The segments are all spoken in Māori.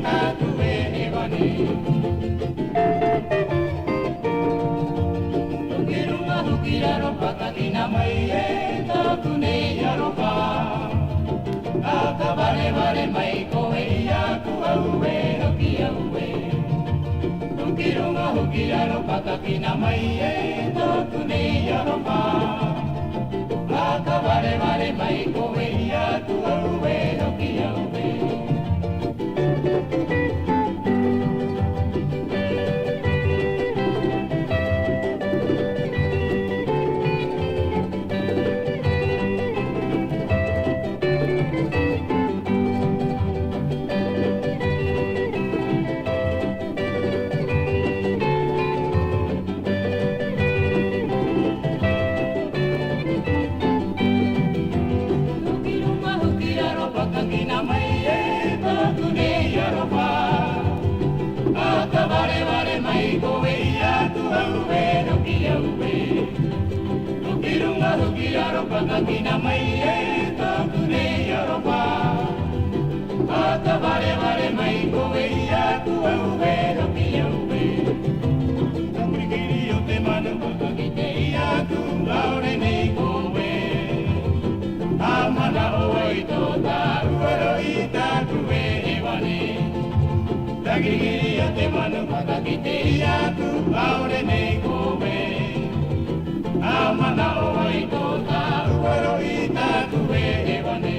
tatue ewane Tukirunga hukira ropa kakina mai e takune yaropa Akabare bare mai koe ia ku auwe roki auwe Tukirunga hukira ropa kakina mai e takune yaropa Akabare bare mai koe ia ku auwe roki auwe Kakina mai e takune yaropa Akabare bare mai koe ia ku auwe roki auwe Kamrikiri o te manu kakite ia ku laure nei koe Amana o oito ta uaro i takue ewane Takirikiri o te manu kakite ia ku laure nei koe Amana o oito ta uaro i takue ewane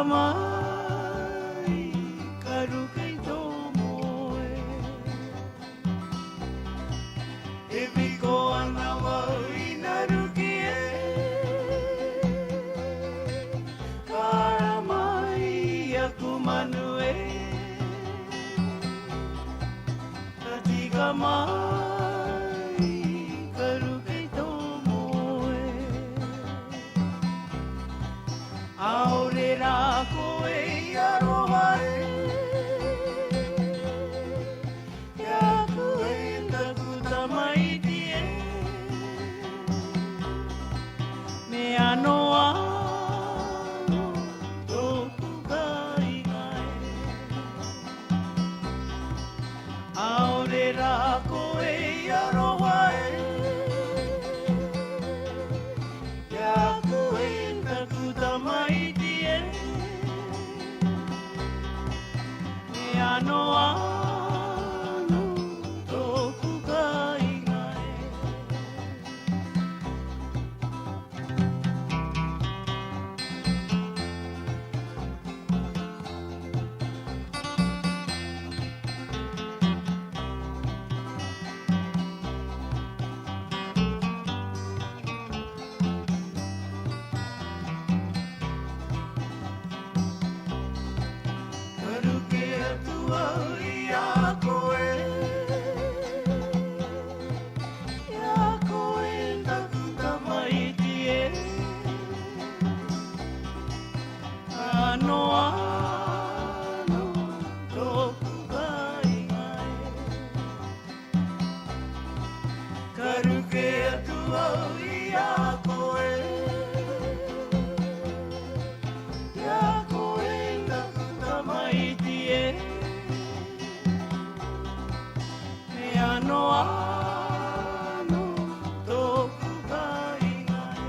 mai karu kei tō moe e wiko ana wau i na ruki e kara mai aku manu e ka tika mai karu kei tō moe aore rā koe i aroha e kia koe taku tamaiti e me ano ano tōku kai kai aore rā koe i aroha e kia koe taku tamaiti e me ano ano tōku kai kai karu ke atua i a koe ia koe taku tamaiti e ano ano tōku kai kai karu ke atua i a koe ia koe taku tamaiti e me ano ano tōku kai kai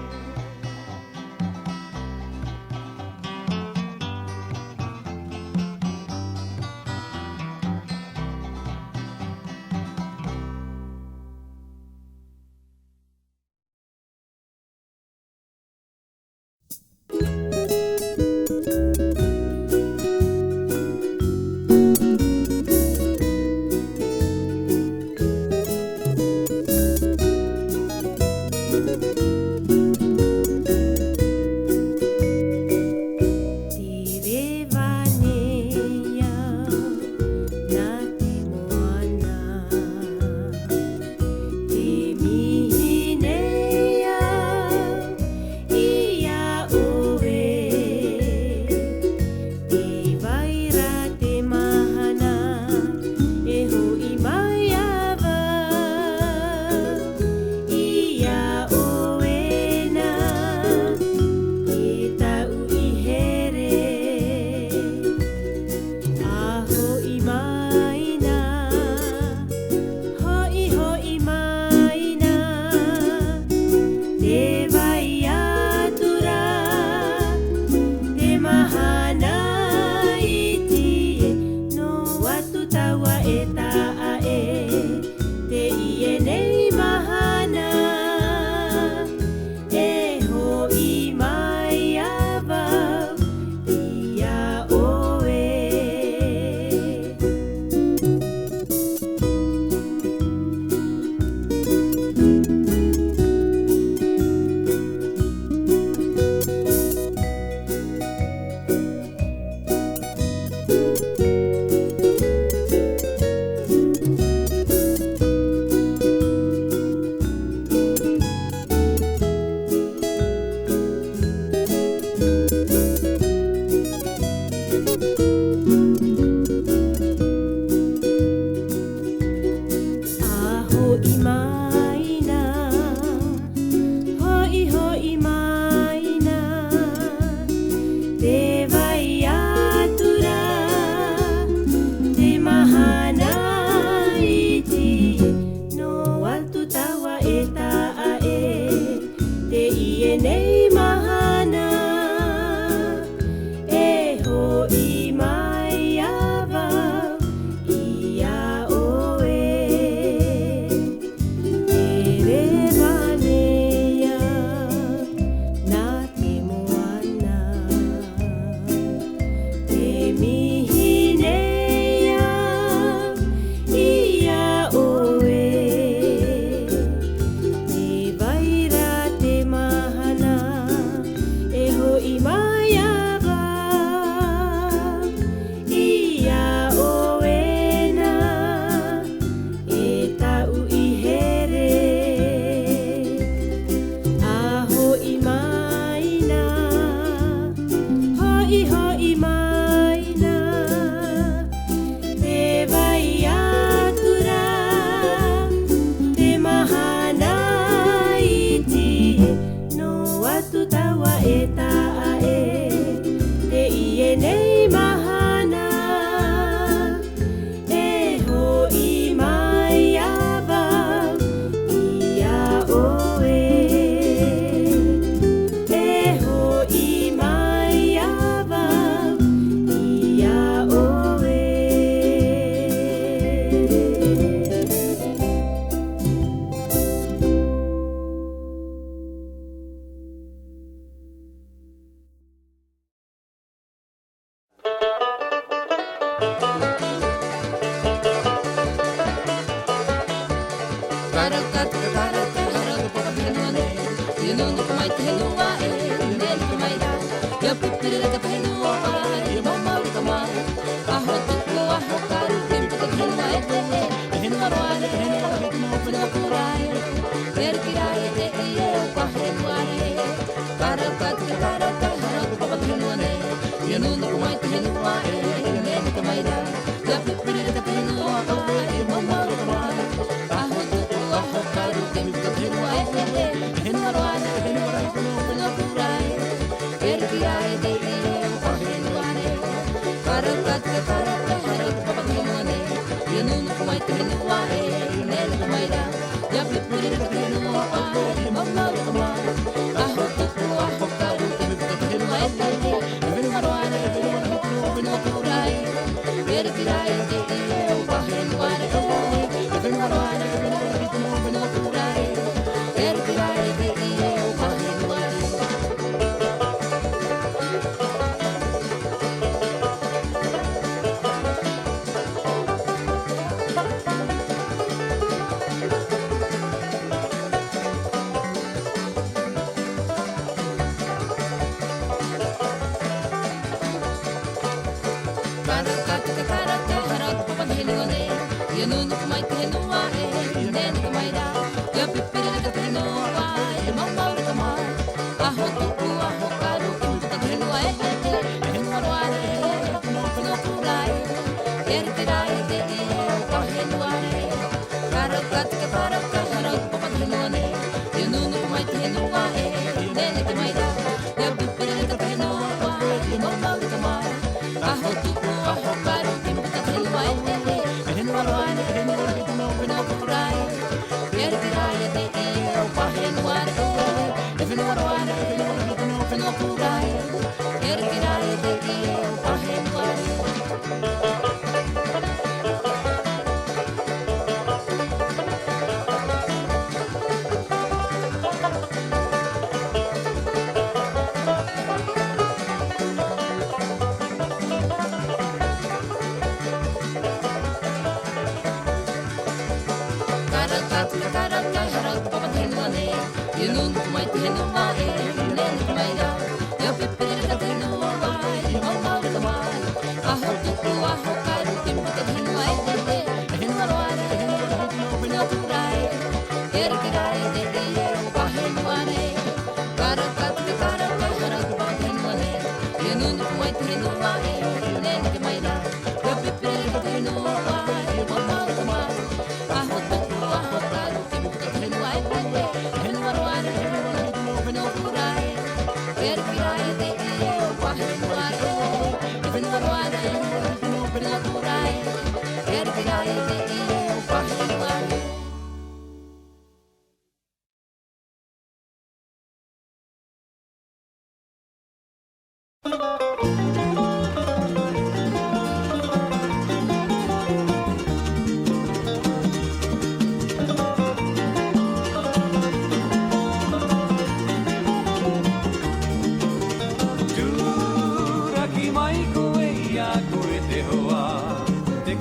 Ia oe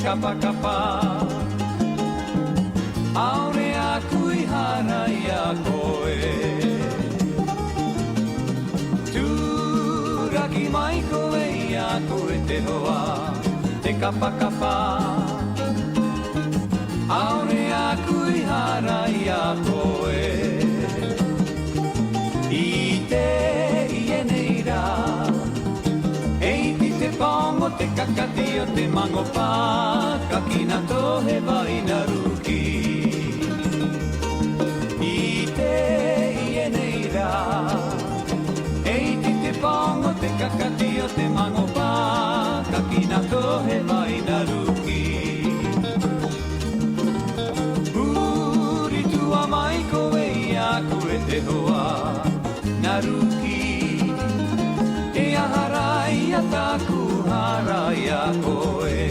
kapakapa Aore aku I harai a koe Tūraki mai koe I aku e te hoa Te kapakapa Aore aku I harai a koe I te nei rā Eiti te pongo te kakati o te mango pā Ka kina tohe vai na ruki I te nei rā Eiti te pongo te kakati o te mango pā Ka kina tohe vai na ruki Uri tua mai koe I aku e te hoa Na ruki E aharai a taku harai a koe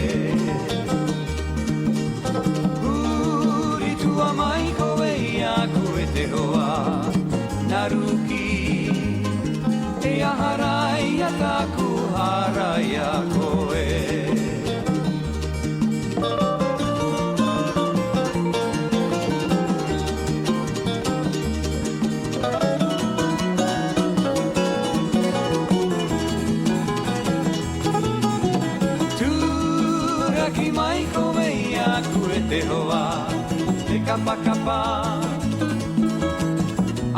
Uri tua mai koe I aku e te hoa Na ruki E aharai a taku harai a koe Ki mai koe I aku e te hoa Te kapakapa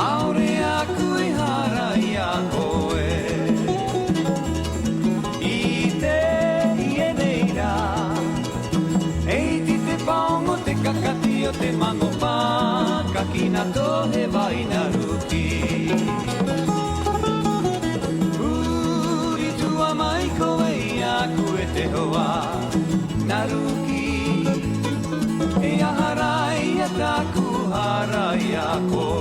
Aore aku I harai a koe I te nei rā Eiti te paongo te kakati o te mango pā Ka kina tohe vai na ruki Uri tua mai koe I aku e te hoa Na ruki E aharai a taku harai a koe